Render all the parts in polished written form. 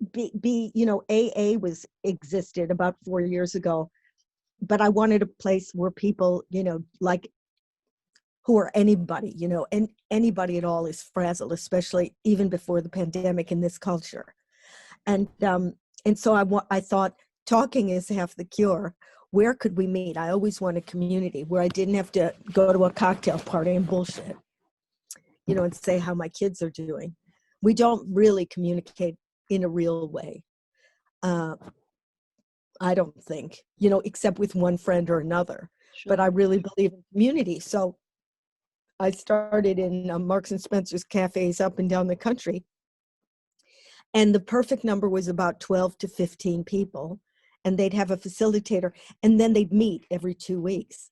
AA was existed about 4 years ago, but I wanted a place where people, like who are anybody, and anybody at all is frazzled, especially even before the pandemic in this culture. And so I thought talking is half the cure. Where could we meet? I always wanted community where I didn't have to go to a cocktail party and bullshit, and say how my kids are doing. We don't really communicate in a real way. I don't think, except with one friend or another. Sure. But I really believe in community. So I started in Marks and Spencer's cafes up and down the country. And the perfect number was about 12 to 15 people. And they'd have a facilitator. And then they'd meet every 2 weeks.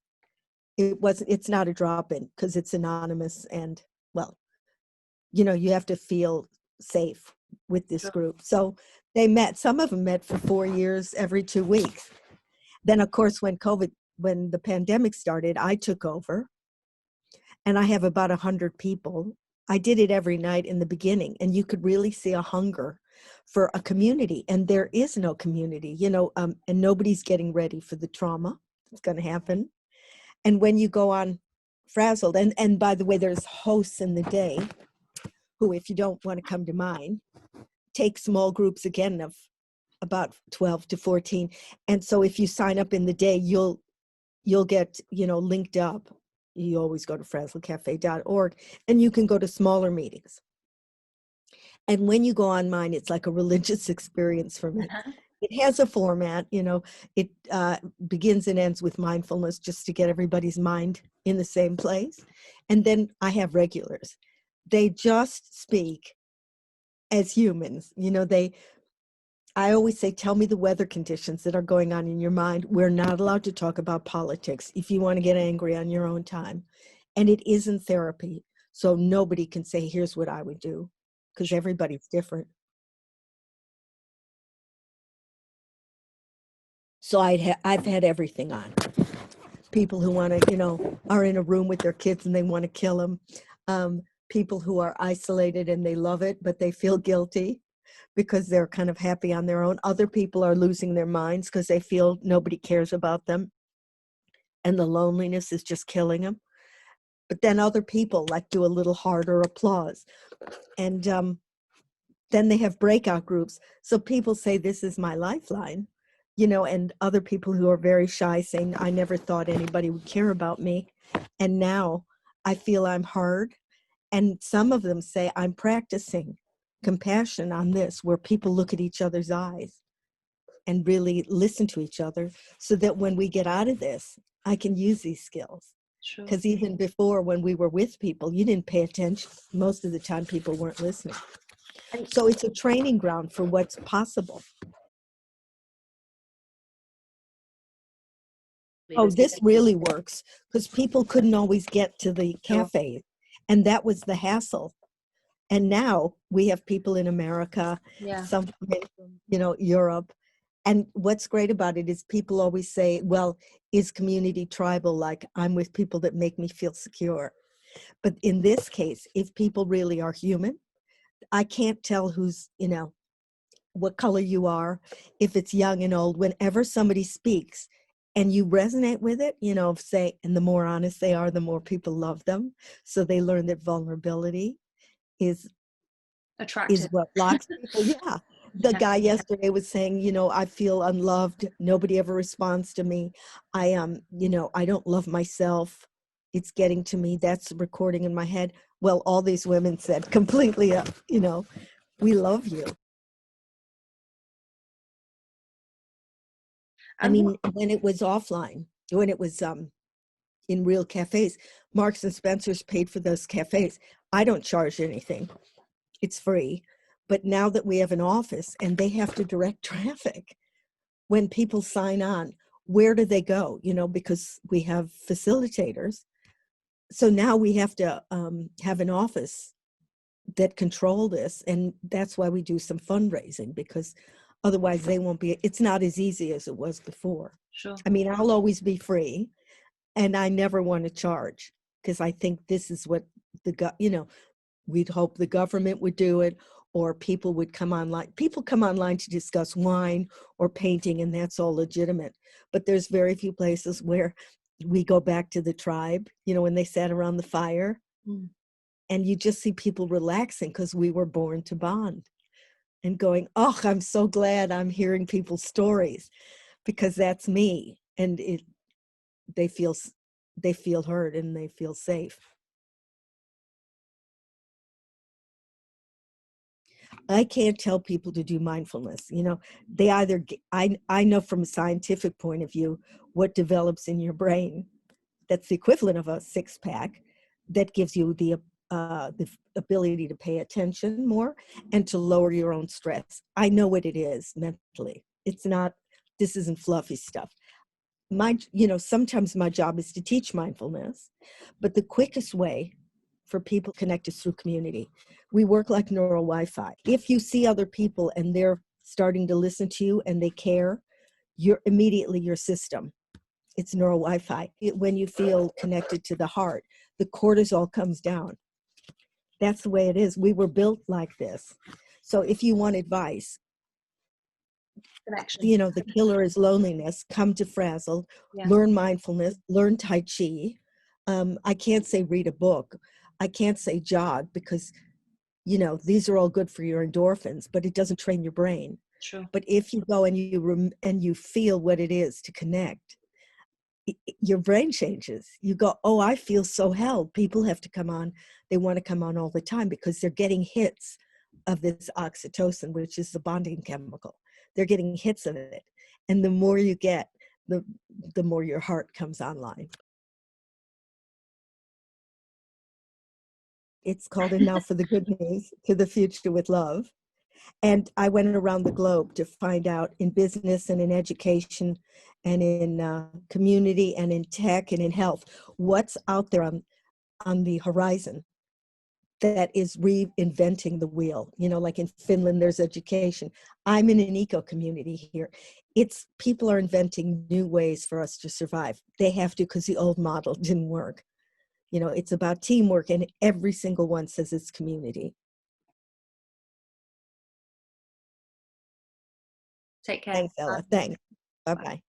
It's not a drop-in because it's anonymous. And, well, you have to feel safe with this group. So they met, some of them met for 4 years, every 2 weeks. Then, of course, when the pandemic started, I took over. And I have about 100 people. I did it every night in the beginning, and you could really see a hunger for a community. And there is no community, and nobody's getting ready for the trauma that's going to happen. And when you go on Frazzled, and by the way, there's hosts in the day who, if you don't want to come to mine, take small groups again of about 12 to 14. And so if you sign up in the day, you'll get, linked up. You always go to frazzledcafe.org, and you can go to smaller meetings. And when you go on mine, it's like a religious experience for me. It has a format, it begins and ends with mindfulness just to get everybody's mind in the same place. And then I have regulars. They just speak as humans. I always say, tell me the weather conditions that are going on in your mind. We're not allowed to talk about politics if you want to get angry on your own time. And it isn't therapy. So nobody can say, here's what I would do, because everybody's different. So I've had everything on. People who want to, are in a room with their kids and they want to kill them. People who are isolated and they love it, but they feel guilty because they're kind of happy on their own. Other people are losing their minds because they feel nobody cares about them. And the loneliness is just killing them. But then other people do a little harder applause. And then they have breakout groups. So people say, this is my lifeline, and other people who are very shy saying, I never thought anybody would care about me. And now I feel I'm heard. And some of them say, I'm practicing compassion on this, where people look at each other's eyes and really listen to each other, so that when we get out of this, I can use these skills. Because even before, when we were with people, you didn't pay attention. Most of the time people weren't listening. And so it's a training ground for what's possible. Oh, this really works, because people couldn't always get to the cafe, and that was the hassle. And now we have people in America, some from, Europe. And what's great about it is people always say, well, is community tribal? Like, I'm with people that make me feel secure. But in this case, if people really are human, I can't tell who's, what color you are, if it's young and old. Whenever somebody speaks and you resonate with it, and the more honest they are, the more people love them. So they learn that vulnerability is attractive, is what locks people. Yeah. The guy yesterday was saying, I feel unloved. Nobody ever responds to me. I don't love myself. It's getting to me. That's recording in my head. Well, all these women said completely, we love you. I mean, when it was offline, when it was in real cafes, Marks and Spencer's paid for those cafes. I don't charge anything. It's free. But now that we have an office and they have to direct traffic, when people sign on, where do they go? Because we have facilitators. So now we have to have an office that control this. And that's why we do some fundraising, because otherwise they won't be, it's not as easy as it was before. Sure. I mean, I'll always be free, and I never want to charge, because I think this is what we'd hope the government would do it, or people would come online. People come online to discuss wine or painting, and that's all legitimate. But there's very few places where we go back to the tribe, you know, when they sat around the fire. Mm. And you just see people relaxing because we were born to bond and going, oh, I'm so glad I'm hearing people's stories because that's me. And they feel heard and they feel safe. I can't tell people to do mindfulness. You know, they either, I know from a scientific point of view, what develops in your brain. That's the equivalent of a six-pack that gives you the ability to pay attention more and to lower your own stress. I know what it is mentally. It's not, this isn't fluffy stuff. Sometimes my job is to teach mindfulness, but the quickest way for people to connect is through community. We work like neural Wi-Fi. If you see other people and they're starting to listen to you and they care, you're immediately your system. It's neural Wi-Fi. When you feel connected to the heart, the cortisol comes down. That's the way it is. We were built like this. So if you want advice, Connection. you know, the killer is loneliness. Come to Frazzled, learn mindfulness, learn Tai Chi. I can't say read a book. I can't say jog because, you know, these are all good for your endorphins, but it doesn't train your brain. Sure. But if you go and you feel what it is to connect, your brain changes. You go, oh, I feel so held. People have to come on. They want to come on all the time because they're getting hits of this oxytocin, which is the bonding chemical. They're getting hits of it. And the more you get, the more your heart comes online. It's called And Now for the Good News, to the Future with Love. And I went around the globe to find out in business and in education and in community and in tech and in health, what's out there on the horizon that is reinventing the wheel. You know, like in Finland, there's education. I'm in an eco community here. People are inventing new ways for us to survive. They have to because the old model didn't work. You know, it's about teamwork, and every single one says it's community. Take care. Thanks, Ella. Thanks. Bye-bye.